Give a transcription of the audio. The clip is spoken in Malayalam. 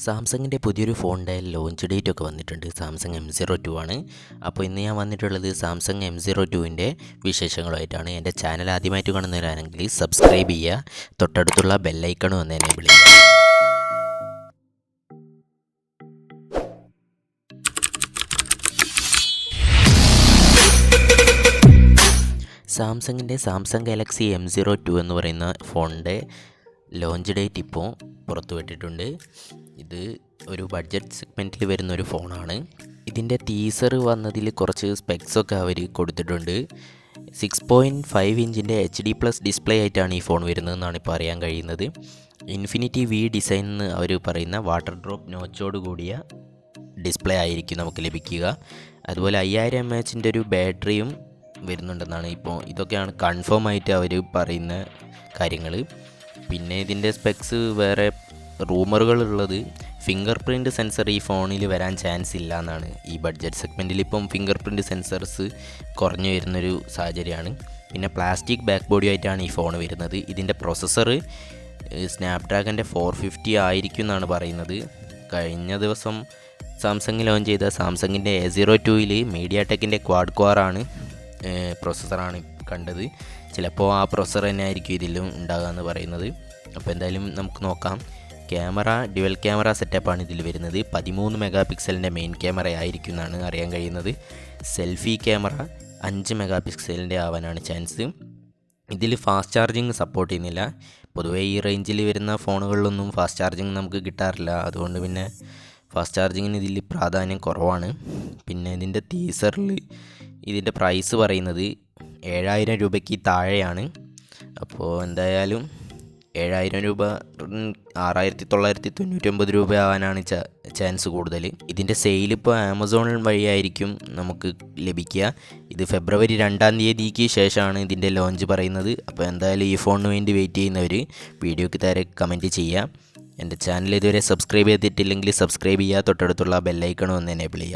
സാംസങ്ങിൻ്റെ പുതിയൊരു ഫോണിൻ്റെ ലോഞ്ച് ഡേറ്റ് ഒക്കെ വന്നിട്ടുണ്ട്. സാംസങ് M02 ആണ്. അപ്പോൾ ഇന്ന് ഞാൻ വന്നിട്ടുള്ളത് സാംസങ് M02ൻ്റെ വിശേഷങ്ങളുമായിട്ടാണ്. എൻ്റെ ചാനൽ ആദ്യമായിട്ട് കാണുന്നവരാണെങ്കിൽ സബ്സ്ക്രൈബ് ചെയ്യുക, തൊട്ടടുത്തുള്ള ബെല്ലൈക്കൺ ഒന്ന് എനേബിൾ ചെയ്യുക. സാംസങ്ങിൻ്റെ സാംസങ് ഗാലക്സി M02 എന്ന് പറയുന്ന ഫോണിൻ്റെ ലോഞ്ച് ഡേറ്റ് ഇപ്പോൾ പുറത്തുവിട്ടിട്ടുണ്ട്. ഇത് ഒരു ബഡ്ജറ്റ് സെഗ്മെൻറ്റിൽ വരുന്നൊരു ഫോണാണ്. ഇതിൻ്റെ ടീസർ വന്നതിൽ കുറച്ച് സ്പെക്സൊക്കെ അവർ കൊടുത്തിട്ടുണ്ട്. 6.5 ഇഞ്ചിൻ്റെ HD+ ഡിസ്പ്ലേ ആയിട്ടാണ് ഈ ഫോൺ വരുന്നതെന്നാണ് ഇപ്പോൾ അറിയാൻ കഴിയുന്നത്. ഇൻഫിനിറ്റി V ഡിസൈൻ എന്ന് അവർ പറയുന്ന വാട്ടർ ഡ്രോപ്പ് നോച്ചോട് കൂടിയ ഡിസ്പ്ലേ ആയിരിക്കും നമുക്ക് ലഭിക്കുക. അതുപോലെ 5000 mAh ഒരു ബാറ്ററിയും വരുന്നുണ്ടെന്നാണ് ഇതൊക്കെയാണ് കൺഫേം ആയിട്ട് അവർ പറയുന്ന കാര്യങ്ങൾ. പിന്നെ ഇതിൻ്റെ സ്പെക്സ് വേറെ റൂമറുകളുള്ളത് ഫിംഗർ പ്രിൻറ്റ് സെൻസർ ഈ ഫോണിൽ വരാൻ ചാൻസ് ഇല്ല എന്നാണ്. ഈ ബഡ്ജറ്റ് സെഗ്മെൻറ്റിൽ ഫിംഗർ പ്രിൻറ്റ് സെൻസർസ് കുറഞ്ഞു വരുന്നൊരു സാഹചര്യമാണ്. പിന്നെ പ്ലാസ്റ്റിക് ബാക്ക് ബോഡി ആയിട്ടാണ് ഈ ഫോൺ വരുന്നത്. ഇതിൻ്റെ പ്രൊസസ്സർ സ്നാപ്ഡ്രാഗൻ്റെ 450 ആയിരിക്കും എന്നാണ് പറയുന്നത്. കഴിഞ്ഞ ദിവസം സാംസങ് ലോഞ്ച് ചെയ്ത സാംസങ്ങിൻ്റെ A02ൽ മീഡിയ ടെക്കിൻ്റെ ക്വാഡ് കോറാണ് പ്രൊസസ്സറാണ് കണ്ടത്. ചിലപ്പോൾ ആ പ്രൊസസ്സർ തന്നെ ആയിരിക്കും ഇതിലും ഉണ്ടാകുക എന്ന് പറയുന്നത്. അപ്പോൾ എന്തായാലും നമുക്ക് നോക്കാം. ക്യാമറ ഡ്യുവൽ ക്യാമറ സെറ്റപ്പാണ് ഇതിൽ വരുന്നത്. 13 മെഗാ പിക്സലിൻ്റെ മെയിൻ ക്യാമറ ആയിരിക്കും എന്നാണ് അറിയാൻ കഴിയുന്നത്. സെൽഫി ക്യാമറ 5 മെഗാ പിക്സലിൻ്റെ ആവാനാണ് ചാൻസ്. ഇതിൽ ഫാസ്റ്റ് ചാർജിങ് സപ്പോർട്ട് ചെയ്യുന്നില്ല. പൊതുവേ ഈ റേഞ്ചിൽ വരുന്ന ഫോണുകളിലൊന്നും ഫാസ്റ്റ് ചാർജിങ് നമുക്ക് കിട്ടാറില്ല. അതുകൊണ്ട് പിന്നെ ഫാസ്റ്റ് ചാർജിങ്ങിന് ഇതിൽ പ്രാധാന്യം കുറവാണ്. പിന്നെ ഇതിൻ്റെ ടീസറിൽ ഇതിൻ്റെ പ്രൈസ് പറയുന്നത് 7000 രൂപയ്ക്ക് താഴെയാണ്. അപ്പോൾ എന്തായാലും 7000 രൂപ 6999 രൂപ ആവാനാണ് ചാൻസ് കൂടുതൽ. ഇതിൻ്റെ സെയിൽ ഇപ്പോൾ ആമസോൺ വഴിയായിരിക്കും നമുക്ക് ലഭിക്കുക. ഇത് ഫെബ്രുവരി 2-ാം തീയതിക്ക് ശേഷമാണ് ഇതിൻ്റെ ലോഞ്ച് പറയുന്നത്. അപ്പോൾ എന്തായാലും ഈ ഫോണിന് വേണ്ടി വെയിറ്റ് ചെയ്യുന്നവർ വീഡിയോയ്ക്ക് താഴെ കമൻറ്റ് ചെയ്യുക. എൻ്റെ ചാനൽ ഇതുവരെ സബ്സ്ക്രൈബ് ചെയ്തിട്ടില്ലെങ്കിൽ സബ്സ്ക്രൈബ് ചെയ്യുക, തൊട്ടടുത്തുള്ള ബെല്ലൈക്കൺ ഒന്ന് എനേബിൾ ചെയ്യുക.